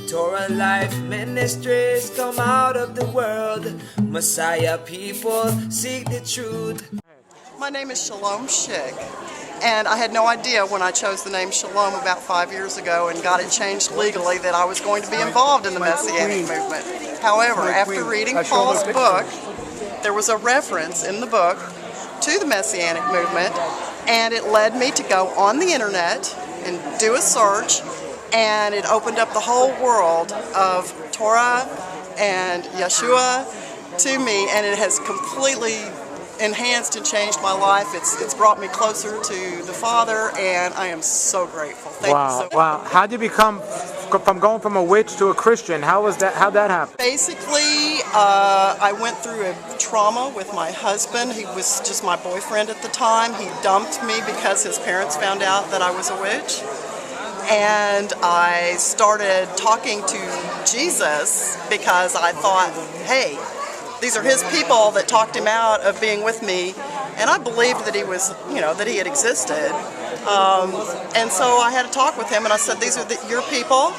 Torah Life Ministries come out of the world. Messiah people seek the truth. My name is Shalom Shig, and I had no idea when I chose the name Shalom about 5 years ago and got it changed legally that I was going to be involved in the Messianic movement. However, after reading Paul's book, there was a reference in the book to the Messianic movement, and it led me to go on the internet and do a search, and it opened up the whole world of Torah and Yeshua to me, and it has completely enhanced and changed my life. It's brought me closer to the Father, and I am so grateful. Thank you so much. Wow. How did you become from going from a witch to a Christian? How'd that happen? Basically, I went through a trauma with my husband. He was just my boyfriend at the time. He dumped me because his parents found out that I was a witch. And I started talking to Jesus because I thought, hey, these are his people that talked him out of being with me, and I believed that he was, that he had existed. And so I had a talk with him, and I said, these are your people.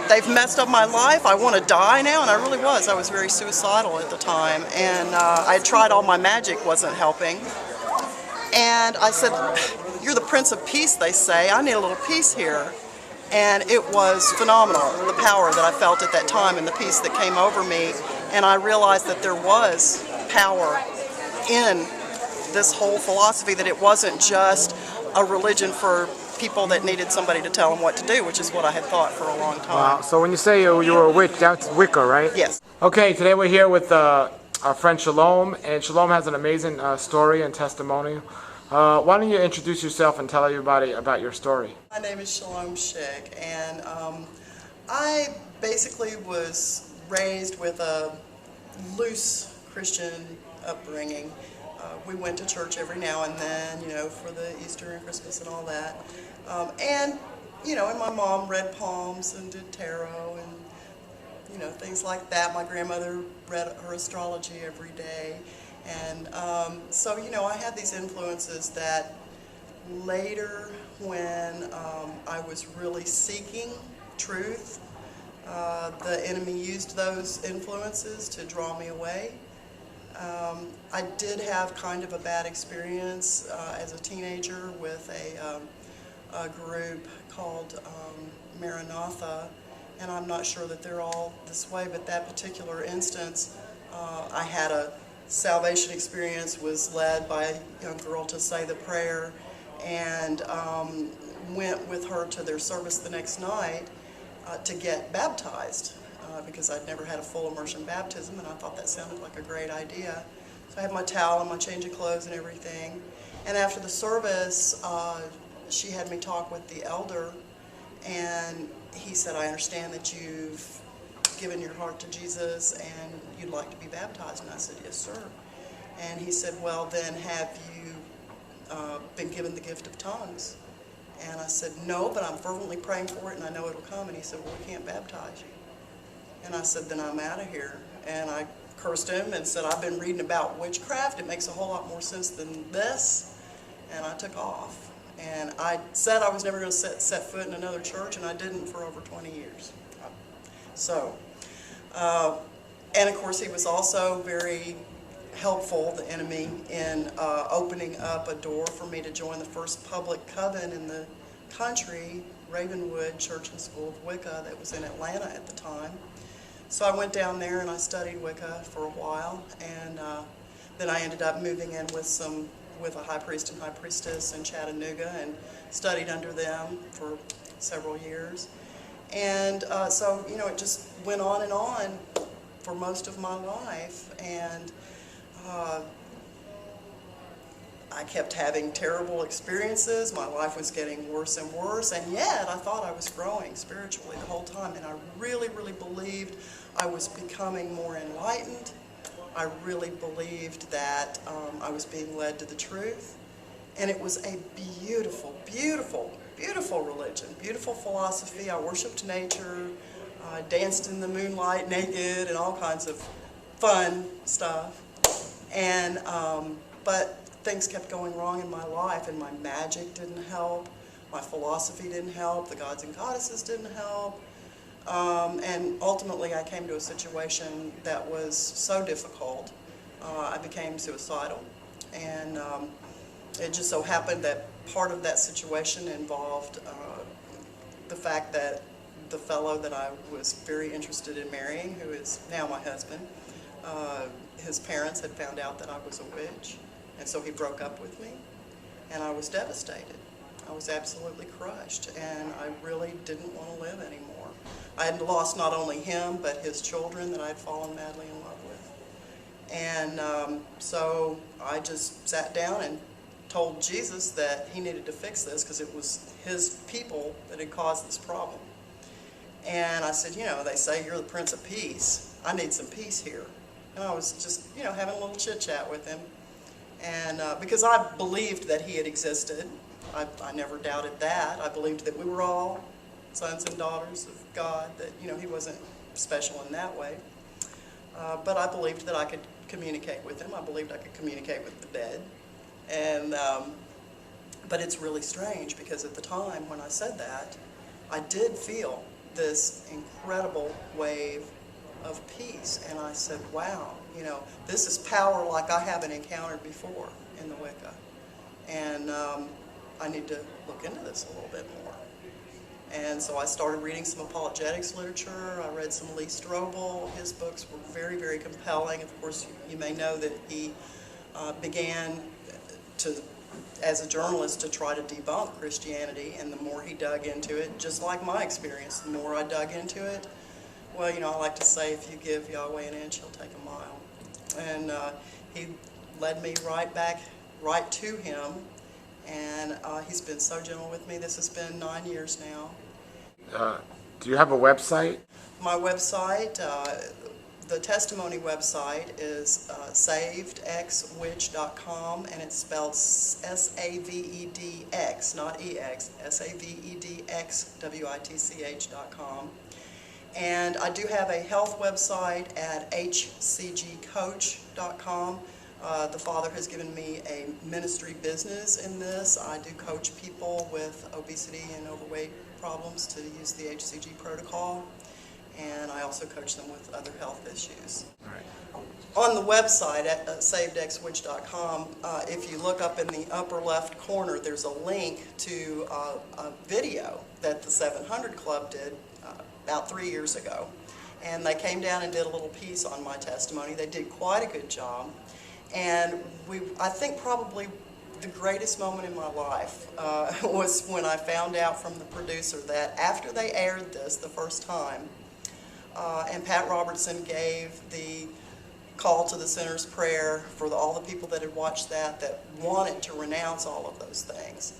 They've messed up my life. I want to die now, and I really was. I was very suicidal at the time, and I had tried all my magic, wasn't helping. And I said, you're the Prince of Peace, they say. I need a little peace here. And it was phenomenal, the power that I felt at that time and the peace that came over me. And I realized that there was power in this whole philosophy, that it wasn't just a religion for people that needed somebody to tell them what to do, which is what I had thought for a long time. Wow. So when you say you were a witch, that's Wicca, right? Yes. Okay, today we're here with our friend Shalom, and Shalom has an amazing story and testimony. Why don't you introduce yourself and tell everybody about your story? My name is Shalom Shig, and I basically was raised with a loose Christian upbringing. We went to church every now and then, for the Easter and Christmas and all that. And my mom read palms and did tarot and, things like that. My grandmother read her astrology every day. And so, I had these influences that later, when I was really seeking truth, the enemy used those influences to draw me away. I did have kind of a bad experience as a teenager with a group called Maranatha, and I'm not sure that they're all this way, but that particular instance, I had a salvation experience, was led by a young girl to say the prayer, and went with her to their service the next night to get baptized because I'd never had a full immersion baptism, and I thought that sounded like a great idea. So I had my towel and my change of clothes and everything, and after the service she had me talk with the elder, and he said, I understand that you've given your heart to Jesus and you'd like to be baptized. And I said, yes, sir. And he said, well, then have you been given the gift of tongues? And I said, no, but I'm fervently praying for it and I know it'll come. And he said, well, we can't baptize you. And I said, then I'm out of here. And I cursed him and said, I've been reading about witchcraft. It makes a whole lot more sense than this. And I took off. And I said I was never going to set foot in another church, and I didn't for over 20 years. So, and of course he was also very helpful, the enemy, in opening up a door for me to join the first public coven in the country, Ravenwood Church and School of Wicca, that was in Atlanta at the time. So I went down there and I studied Wicca for a while, and then I ended up moving in with a high priest and high priestess in Chattanooga and studied under them for several years. And so, it just went on and on for most of my life, and I kept having terrible experiences. My life was getting worse and worse, and yet I thought I was growing spiritually the whole time, and I really, really believed I was becoming more enlightened. I really believed that I was being led to the truth, and it was a beautiful, beautiful, beautiful religion, beautiful philosophy. I worshipped nature, danced in the moonlight naked, and all kinds of fun stuff. And but things kept going wrong in my life, and my magic didn't help, my philosophy didn't help, the gods and goddesses didn't help. And ultimately I came to a situation that was so difficult, I became suicidal. And it just so happened that part of that situation involved the fact that the fellow that I was very interested in marrying, who is now my husband, his parents had found out that I was a witch, and so he broke up with me, and I was devastated. I was absolutely crushed, and I really didn't want to live anymore. I had lost not only him, but his children that I had fallen madly in love with. And so I just sat down and told Jesus that he needed to fix this because it was his people that had caused this problem. And I said, you know, they say you're the Prince of Peace. I need some peace here. And I was just, you know, having a little chit-chat with him. And because I believed that he had existed, I never doubted that. I believed that we were all sons and daughters of God, that, you know, he wasn't special in that way. But I believed that I could communicate with him. I believed I could communicate with the dead. And, but it's really strange because at the time when I said that, I did feel this incredible wave of peace. And I said, wow, you know, this is power like I haven't encountered before in the Wicca. And I need to look into this a little bit more. And so I started reading some apologetics literature. I read some Lee Strobel. His books were very, very compelling. Of course, you may know that he began as a journalist to try to debunk Christianity, and the more he dug into it, just like my experience, the more I dug into it, well, you know, I like to say, if you give Yahweh an inch, he'll take a mile. And he led me right to him, and he's been so gentle with me. This has been 9 years now. Do you have a website? My website, the testimony website is savedxwitch.com, and it's spelled S-A-V-E-D-X, not E-X, S-A-V-E-D-X-W-I-T-C-H.com. And I do have a health website at hcgcoach.com. The Father has given me a ministry business in this. I do coach people with obesity and overweight problems to use the HCG protocol. And I also coach them with other health issues. All right. On the website at savedxwitch.com, if you look up in the upper left corner, there's a link to a video that the 700 Club did about 3 years ago. And they came down and did a little piece on my testimony. They did quite a good job. And I think probably the greatest moment in my life was when I found out from the producer that after they aired this the first time, and Pat Robertson gave the call to the sinner's prayer for all the people that had watched that wanted to renounce all of those things,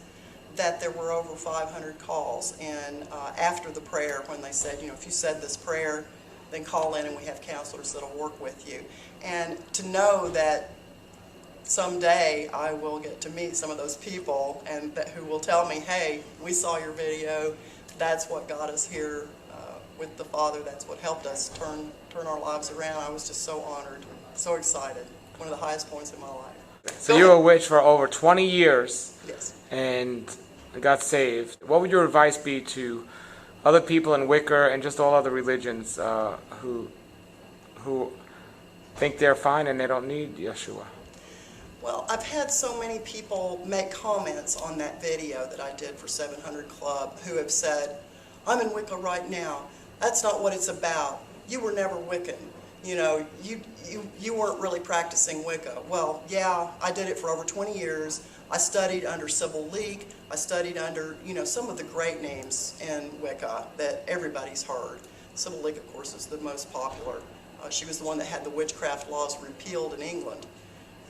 that there were over 500 calls. And after the prayer, when they said, you know, if you said this prayer, then call in and we have counselors that'll work with you. And to know that someday I will get to meet some of those people and who will tell me, hey, we saw your video, that's what got us here with the Father, that's what helped us turn our lives around. I was just so honored, so excited. One of the highest points in my life. So you were a witch for over 20 years. Yes. And got saved. What would your advice be to other people in Wicca and just all other religions who think they're fine and they don't need Yeshua? Well, I've had so many people make comments on that video that I did for 700 Club who have said, I'm in Wicca right now. That's not what it's about. You were never Wiccan. You know, you weren't really practicing Wicca. Well, yeah, I did it for over 20 years. I studied under Sybil Leek. I studied under, you know, some of the great names in Wicca that everybody's heard. Sybil Leek, of course, is the most popular. She was the one that had the witchcraft laws repealed in England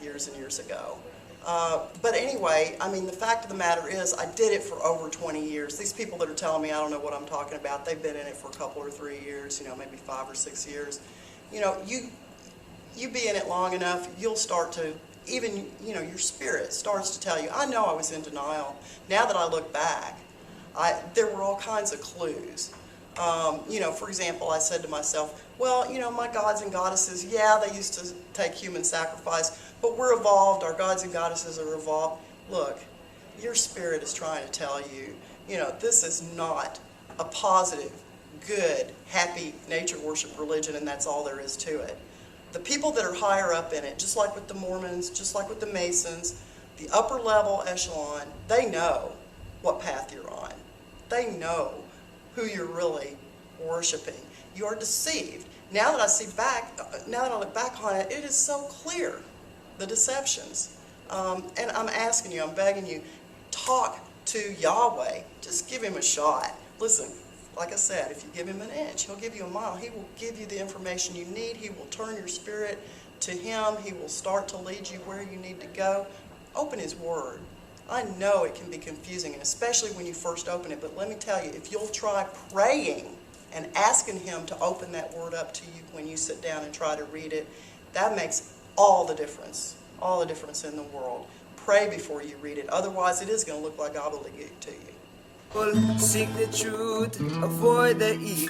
years and years ago. But anyway, I mean, the fact of the matter is I did it for over 20 years. These people that are telling me I don't know what I'm talking about, they've been in it for a couple or 3 years, you know, maybe 5 or 6 years. You know, you be in it long enough, you'll start to, even, you know, your spirit starts to tell you, I know I was in denial. Now that I look back, there were all kinds of clues. You know, for example, I said to myself, well, you know, my gods and goddesses, yeah, they used to take human sacrifice, but we're evolved, our gods and goddesses are evolved. Look, your spirit is trying to tell you, you know, this is not a positive good, happy nature worship religion, and that's all there is to it. The people that are higher up in it, just like with the Mormons, just like with the Masons, the upper level echelon, they know what path you're on. They know who you're really worshiping. You are deceived. Now that I look back on it, it is so clear, the deceptions. And I'm asking you, I'm begging you, talk to Yahweh. Just give him a shot. Listen, like I said, if you give him an inch, he'll give you a mile. He will give you the information you need. He will turn your spirit to him. He will start to lead you where you need to go. Open his word. I know it can be confusing, and especially when you first open it, but let me tell you, if you'll try praying and asking him to open that word up to you when you sit down and try to read it, that makes all the difference in the world. Pray before you read it. Otherwise, it is going to look like gobbledygook to you. Seek the truth, avoid the evil.